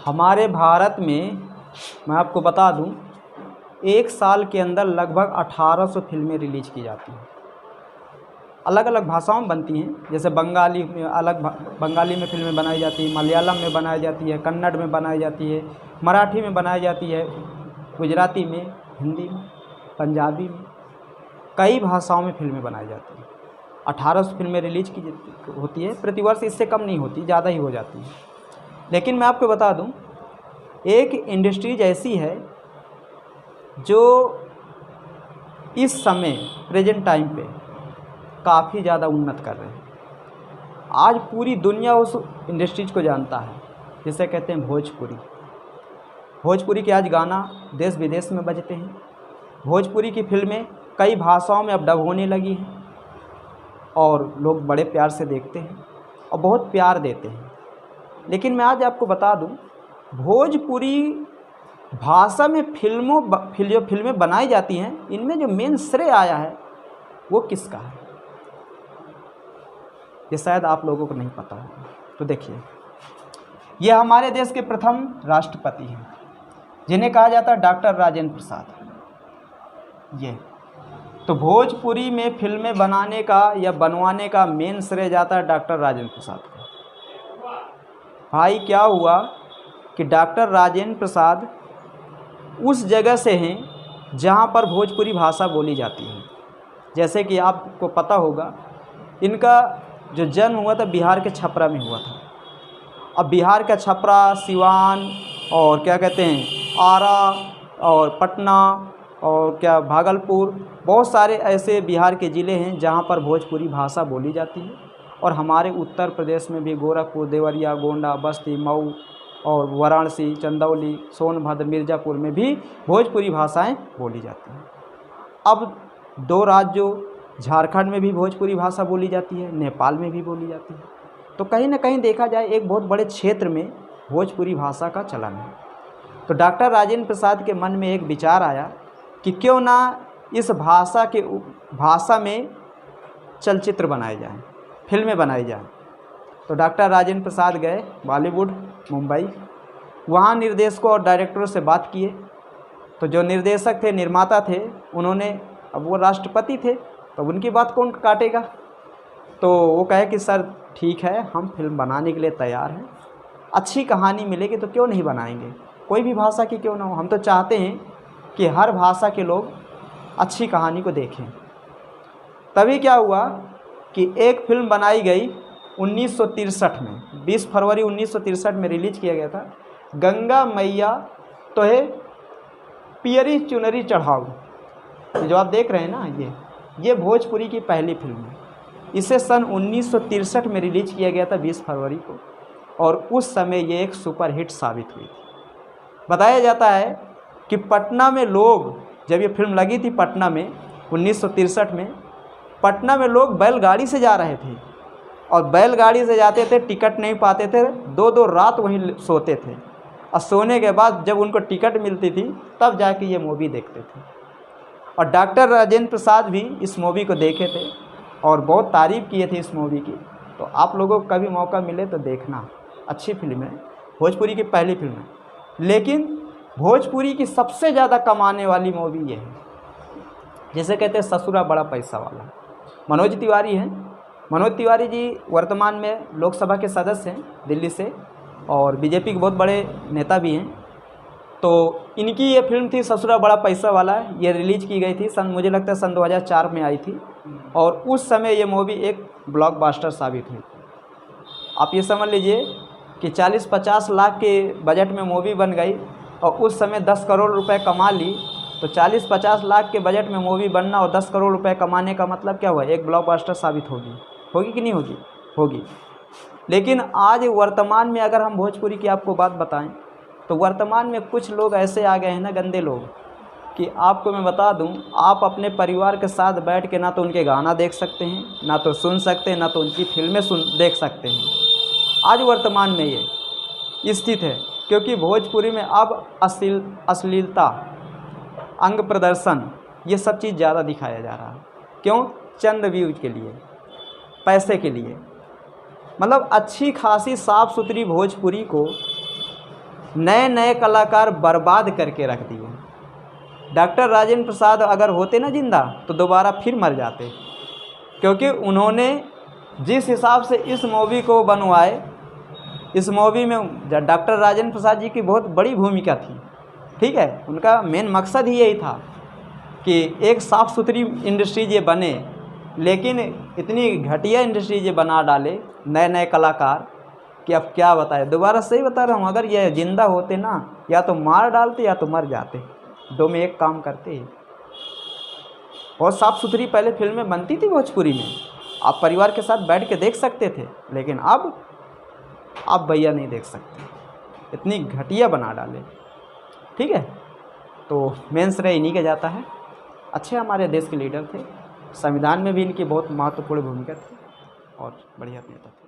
हमारे भारत में मैं आपको बता दूं, एक साल के अंदर लगभग 1800 फिल्में रिलीज़ की जाती हैं। अलग अलग भाषाओं में बनती हैं, जैसे बंगाली में बंगाली में फिल्में बनाई जाती हैं, मलयालम में बनाई जाती है, कन्नड़ में बनाई जाती है, मराठी में बनाई जाती है, गुजराती में, हिंदी में, पंजाबी में, कई भाषाओं में फिल्में बनाई जाती हैं। 1800 फिल्में रिलीज़ की होती है प्रतिवर्ष, इससे कम नहीं होती, ज़्यादा ही हो जाती है। लेकिन मैं आपको बता दूं, एक इंडस्ट्रीज ऐसी है जो इस समय प्रेजेंट टाइम पे काफ़ी ज़्यादा उन्नत कर रहे हैं। आज पूरी दुनिया उस इंडस्ट्रीज को जानता है, जिसे कहते हैं भोजपुरी। भोजपुरी के आज गाना देश विदेश में बजते हैं। भोजपुरी की फिल्में कई भाषाओं में अब डब होने लगी हैं और लोग बड़े प्यार से देखते हैं और बहुत प्यार देते हैं। लेकिन मैं आज आपको बता दूं, भोजपुरी भाषा में जो फिल्में बनाई जाती हैं, इनमें जो मेन श्रेय आया है वो किसका है, ये शायद आप लोगों को नहीं पता है। तो देखिए, ये हमारे देश के प्रथम राष्ट्रपति हैं, जिन्हें कहा जाता है डॉक्टर राजेंद्र प्रसाद। ये तो भोजपुरी में फिल्में बनाने का या बनवाने का मेन श्रेय जाता है डॉक्टर राजेंद्र प्रसाद को। भाई क्या हुआ कि डॉक्टर राजेंद्र प्रसाद उस जगह से हैं जहाँ पर भोजपुरी भाषा बोली जाती है। जैसे कि आपको पता होगा, इनका जो जन्म हुआ था बिहार के छपरा में हुआ था। अब बिहार का छपरा, सिवान और क्या कहते हैं आरा और पटना और क्या भागलपुर, बहुत सारे ऐसे बिहार के ज़िले हैं जहाँ पर भोजपुरी भाषा बोली जाती है। और हमारे उत्तर प्रदेश में भी गोरखपुर, देवरिया, गोंडा, बस्ती, मऊ और वाराणसी, चंदौली, सोनभद्र, मिर्ज़ापुर में भी भोजपुरी भाषाएं बोली जाती हैं। अब दो राज्यों झारखंड में भी भोजपुरी भाषा बोली जाती है, नेपाल में भी बोली जाती है। तो कहीं ना कहीं देखा जाए एक बहुत बड़े क्षेत्र में भोजपुरी भाषा का चलन है। तो डॉक्टर राजेंद्र प्रसाद के मन में एक विचार आया कि क्यों ना इस भाषा में चलचित्र बनाए जाएं, फिल्में बनाई जाएं। तो डॉक्टर राजेंद्र प्रसाद गए बॉलीवुड, मुंबई, वहाँ निर्देशकों और डायरेक्टरों से बात किए। तो जो निर्देशक थे, निर्माता थे, उन्होंने, अब वो राष्ट्रपति थे तो उनकी बात कौन काटेगा, तो वो कहे कि सर ठीक है, हम फिल्म बनाने के लिए तैयार हैं, अच्छी कहानी मिलेगी तो क्यों नहीं बनाएंगे, कोई भी भाषा की क्यों ना हो। हम तो चाहते हैं कि हर भाषा के लोग अच्छी कहानी को देखें। तभी क्या हुआ कि एक फिल्म बनाई गई 1963 में, 20 फरवरी 1963 में रिलीज किया गया था, गंगा मैया तो है पियरी चुनरी चढ़ाऊ। जो आप देख रहे हैं ना, ये भोजपुरी की पहली फिल्म है। इसे सन 1963 में रिलीज किया गया था 20 फरवरी को, और उस समय ये एक सुपरहिट साबित हुई थी। बताया जाता है कि पटना में लोग, जब ये फिल्म लगी थी पटना में 1963 में, पटना में लोग बैलगाड़ी से जा रहे थे और बैलगाड़ी से जाते थे, टिकट नहीं पाते थे, 2-2 रात वहीं सोते थे और सोने के बाद जब उनको टिकट मिलती थी तब जाके ये मूवी देखते थे। और डॉक्टर राजेंद्र प्रसाद भी इस मूवी को देखे थे और बहुत तारीफ़ किए थे इस मूवी की। तो आप लोगों को कभी मौका मिले तो देखना, अच्छी फिल्म है, भोजपुरी की पहली फिल्म है। लेकिन भोजपुरी की सबसे ज़्यादा कमाने वाली मूवी ये है, जिसे कहते हैं ससुरा बड़ा पैसा वाला। मनोज तिवारी हैं। मनोज तिवारी जी वर्तमान में लोकसभा के सदस्य हैं दिल्ली से और बीजेपी के बहुत बड़े नेता भी हैं। तो इनकी ये फिल्म थी ससुरा बड़ा पैसा वाला, ये रिलीज की गई थी मुझे लगता है सन 2004 में आई थी और उस समय ये मूवी एक ब्लॉकबस्टर साबित हुई थी। आप ये समझ लीजिए कि 40-50 लाख के बजट में मूवी बन गई और उस समय 10 करोड़ रुपए कमा ली। तो 40-50 लाख के बजट में मूवी बनना और 10 करोड़ रुपए कमाने का मतलब क्या हुआ, एक ब्लॉकबस्टर साबित होगी कि नहीं होगी? होगी। लेकिन आज वर्तमान में अगर हम भोजपुरी की आपको बात बताएं तो वर्तमान में कुछ लोग ऐसे आ गए हैं ना, गंदे लोग, कि आपको मैं बता दूं, आप अपने परिवार के साथ बैठ के ना तो उनके गाना देख सकते हैं, ना तो सुन सकते हैं, ना तो उनकी फिल्में देख सकते हैं। आज वर्तमान में ये स्थिति है, क्योंकि भोजपुरी में अब अश्लीलता, अंग प्रदर्शन, ये सब चीज़ ज़्यादा दिखाया जा रहा है। क्यों? चंद व्यूज के लिए, पैसे के लिए। मतलब अच्छी खासी साफ़ सुथरी भोजपुरी को नए नए कलाकार बर्बाद करके रख दिए। डॉक्टर राजेंद्र प्रसाद अगर होते ना जिंदा तो दोबारा फिर मर जाते, क्योंकि उन्होंने जिस हिसाब से इस मूवी को बनवाए, इस मूवी में डॉक्टर राजेंद्र प्रसाद जी की बहुत बड़ी भूमिका थी। ठीक है, उनका मेन मकसद ही यही था कि एक साफ़ सुथरी इंडस्ट्रीज ये बने, लेकिन इतनी घटिया इंडस्ट्रीज ये बना डाले नए नए कलाकार कि अब क्या बताए। दोबारा सही बता रहा हूँ, अगर ये जिंदा होते ना, या तो मार डालते या तो मर जाते, दो में एक काम करते। बहुत साफ़ सुथरी पहले फिल्में बनती थी भोजपुरी में, आप परिवार के साथ बैठ के देख सकते थे, लेकिन अब आप भैया नहीं देख सकते, इतनी घटिया बना डाले। ठीक है, तो मेन श्रेय इन्हीं का जाता है। अच्छे हमारे देश के लीडर थे, संविधान में भी इनकी बहुत महत्वपूर्ण भूमिका थी और बढ़िया नेता थे।